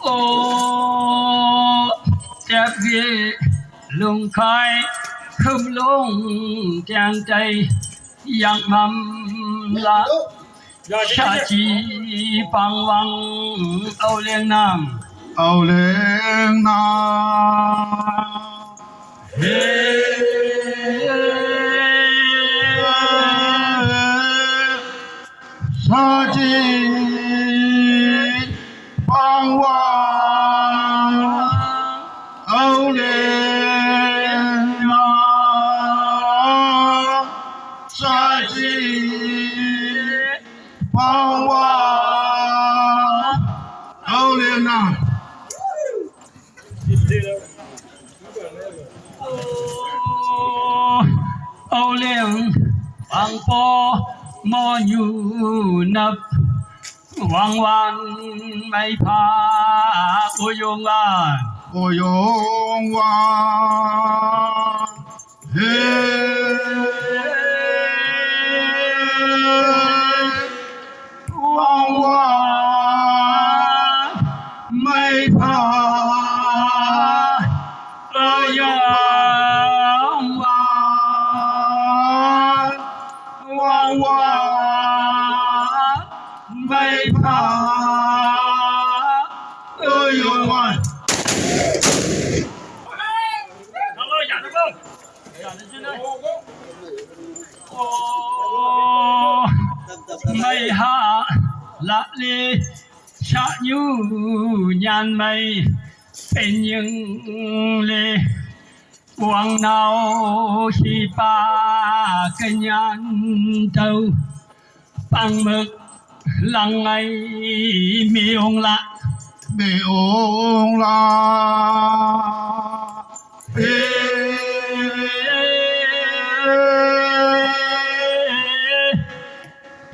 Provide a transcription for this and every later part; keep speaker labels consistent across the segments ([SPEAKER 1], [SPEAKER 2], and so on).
[SPEAKER 1] โอ้เจ็บวีลุงคอยคืมลุงแจงใจยังมั่มละชาจีปังวังเอาเลี้ยงน้ำ
[SPEAKER 2] เอาเลี้ยงน้
[SPEAKER 1] เฮ้
[SPEAKER 2] ชาจีปังวังเอาเลี้ยงน้ำชาจีปังวังเอาเลี้ยงน้ำ
[SPEAKER 1] เอาเลี้ยงปังปอมออยู่นับวังวันไม่พาอุยงวัน
[SPEAKER 2] โอยงวาเฮวังวาไม่พา
[SPEAKER 1] เอยงวัน
[SPEAKER 2] วังวาไม่พาเอยงวา
[SPEAKER 1] ไม่หาละเลชะยูยันไม่เป็นยังเลวงเนาชีปากันยันเจ้าปังมึกหลังไงมีองละ
[SPEAKER 2] เบองลาเฮ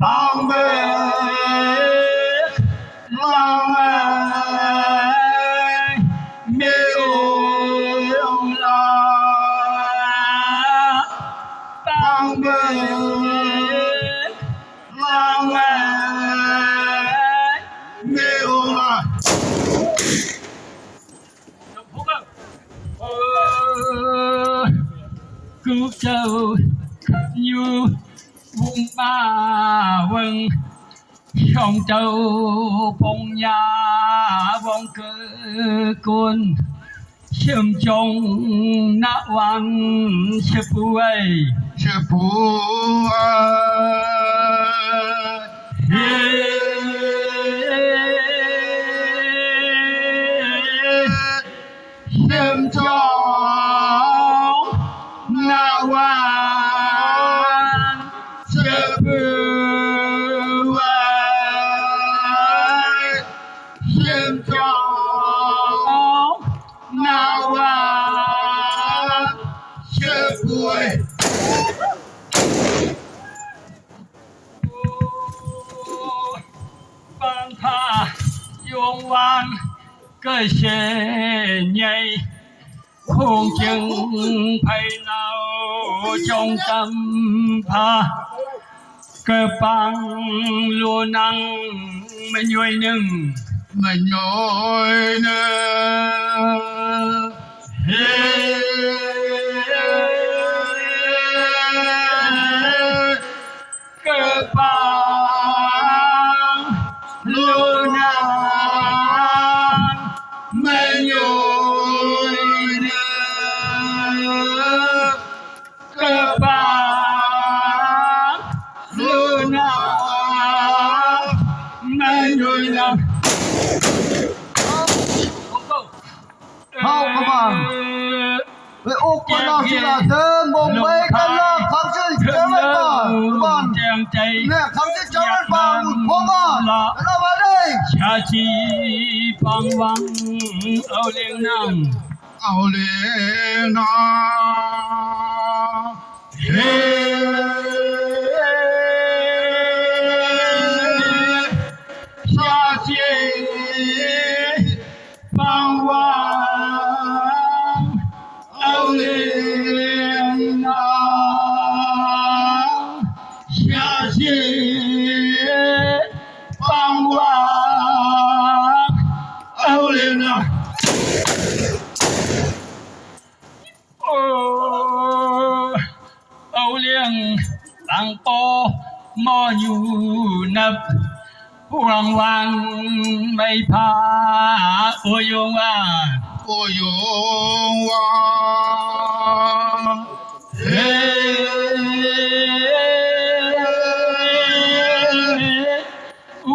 [SPEAKER 2] ปังเบลังไงเบองลาปังเบลังไงเบองลา
[SPEAKER 1] กูเจ้าอยู่วงป่าวังช่องเจ้าปงยาวงเกิดกุลเชื่อมจงณวันเชื่อป่วย
[SPEAKER 2] เชื่อผู้
[SPEAKER 1] เฮ้
[SPEAKER 2] เชื่อมจองนาวันเชื่อผู้เชื่อมจองนาวันเชื่อผู้
[SPEAKER 1] บางพายงวานก็เช่นใหญ่คงจึงไพเราจงจำพาเกิดปังลูนังไม่ย่อยหนึ่ง
[SPEAKER 2] มันน้อยเนอะเฮ้
[SPEAKER 1] เกิดปังลูนังไม่ย่อยหนึ่งเกิดปังลูนังไม่ย่อยหนึ่ง
[SPEAKER 2] เข้าเข้ามาไปอุกคนเราสิละเดินมองไปกันละคำชื่อเจ้าไม่ป่าบ้านเนี่ยคำชื่อเจ้าไม่ป่าบุญพ่อบ้านแล้วมาได้
[SPEAKER 1] ชาชีปังวังเอาเลี้ยงน้ำ
[SPEAKER 2] เอาเลี้ยงน้ำเฮ้ชาชีปังวังเอาเลี้ยงน้ำชาชีปังวัง
[SPEAKER 1] อยู่นับห่วงวังไม่พาโอยงว่า
[SPEAKER 2] โอโยวาเฮ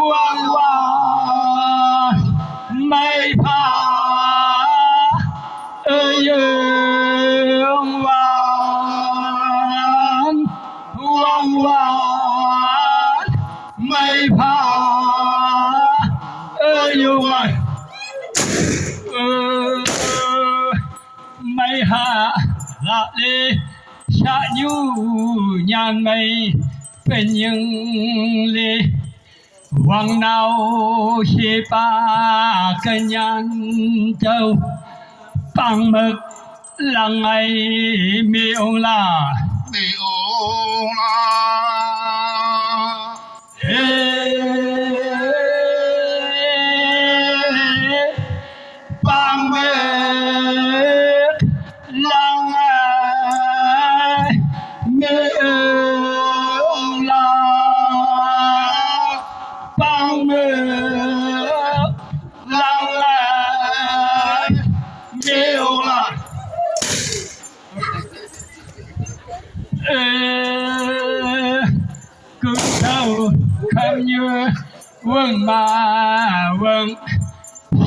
[SPEAKER 1] วังว่าไม่พายงวานวังวานไม่พายงวานไม่หาละเลชะยูญานไม่เป็นยังเลวังนาวเชปากันยันเจ้าปังมึกลังไอมีองลา
[SPEAKER 2] มีองลา
[SPEAKER 1] เฮปังมึกลังไอมีองลาปังมึกลังไอมีองลา cứ đâu không như quân mà quân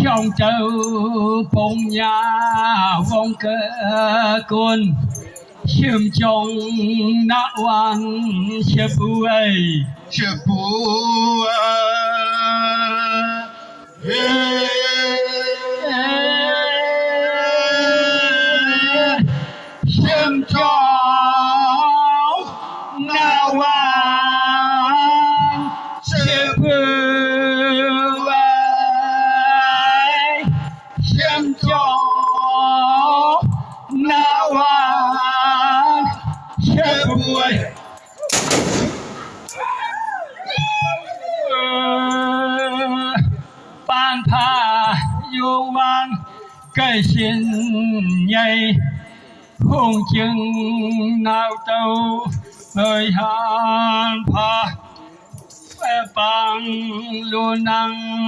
[SPEAKER 1] trong châu phong nhà vong cơ côn chim trong nã quan chép ấy
[SPEAKER 2] เชื่อผู้เฮ
[SPEAKER 1] chim trong nã quan chép ấy chim trong nã quan chép ấy ban tha yêu vang cây xin nhây hùng chừng nào tâu ơi han pha phê bằng luôn năng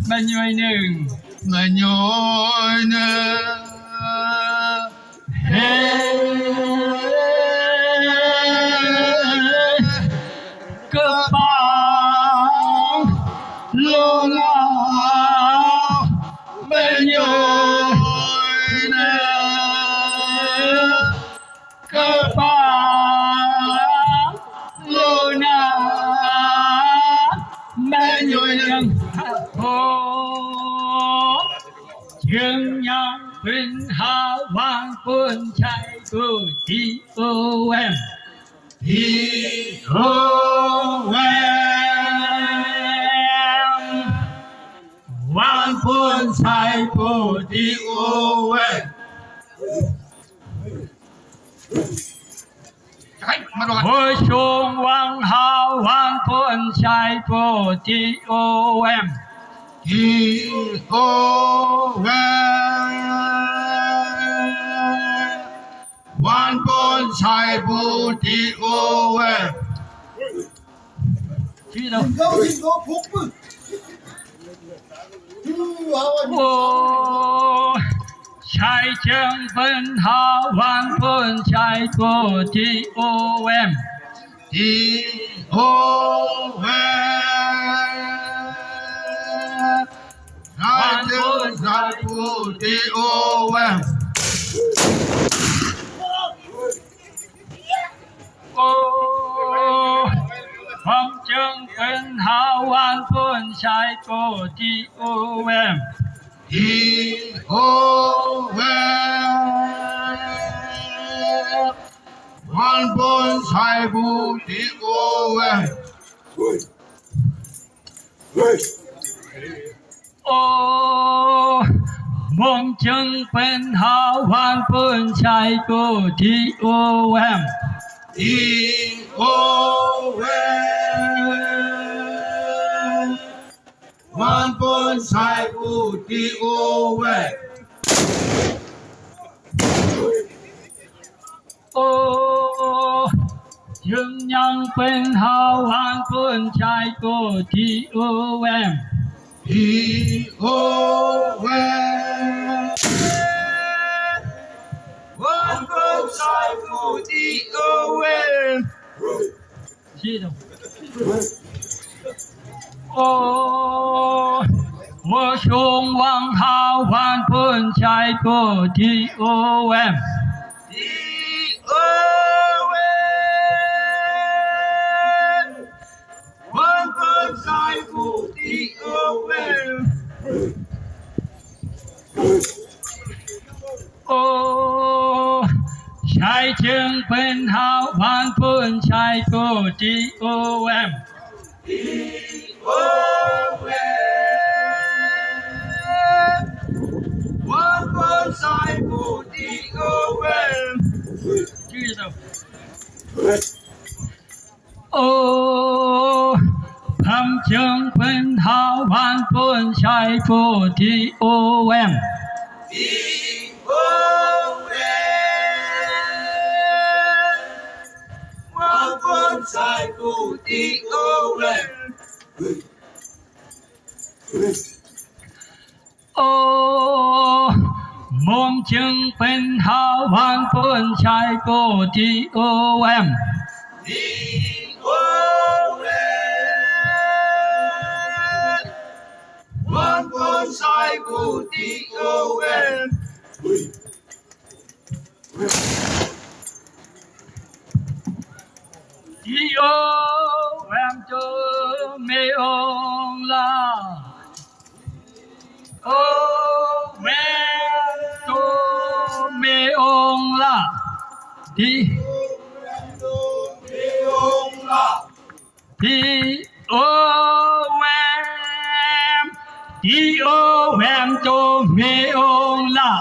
[SPEAKER 1] bên nhoi nừng
[SPEAKER 2] มาโยยเน
[SPEAKER 1] cơ bằng luôn nào bên nhoi cơ bằng luôn nào bên nhoi nừng chương nhau bên hà vang quân chạy của đi ô em đi ô em vang quân chạy của đi ô em
[SPEAKER 2] ใช่มาดูกัน
[SPEAKER 1] ôi chuông vang hà vang quân chạy của đi ô em
[SPEAKER 2] ทีโอเววันบนชายบูทีโอเว
[SPEAKER 1] đi đâu
[SPEAKER 3] 여기 너 복부
[SPEAKER 1] ô chạy chân bên hà vang quân chạy của đi ô em
[SPEAKER 2] ทีโอเววันบนชายบูทีโอเว
[SPEAKER 1] ô phong chân bên hà vang quân chạy của đi ô em
[SPEAKER 2] ทีโอเววันบนชายบูทีโอเว
[SPEAKER 1] ô mong chân bên hà vang quân chạy của đi ô em
[SPEAKER 2] ทีโอเววันบนชายบูทีโอเว
[SPEAKER 1] ô จึงยังเป็นหาวานคนชายโกทีโอแวม
[SPEAKER 2] ทีโอเววันก็ใส่ผู้ทีโอเว
[SPEAKER 1] 记得哦，我胸往好汉本在个 TOM，
[SPEAKER 2] ทีโอเววันก็ใส่ผู้ทีโอเว
[SPEAKER 1] โอ้ชายจึงเป็นหาวันเพื่อนชายก็ TOM
[SPEAKER 2] ทีโอเววันก็ใส่ผู้ทีโอเว
[SPEAKER 1] 记得โอ้คำจึงเป็นหาวันเพื่อนชายก็ TOM
[SPEAKER 2] ทีโอเววันก็ใส่ผู้ทีโอเว
[SPEAKER 1] โอ้มอมจึงเป็นหาวันเพื่อนชายก็ TOM
[SPEAKER 2] ทีโอเววันก็ใส่ผู้ทีโอเว
[SPEAKER 1] TOM จะไม่องลาโอ้แม่จะไม่องลาที่ที่โอแวมที่โอแวมจะไม่องลา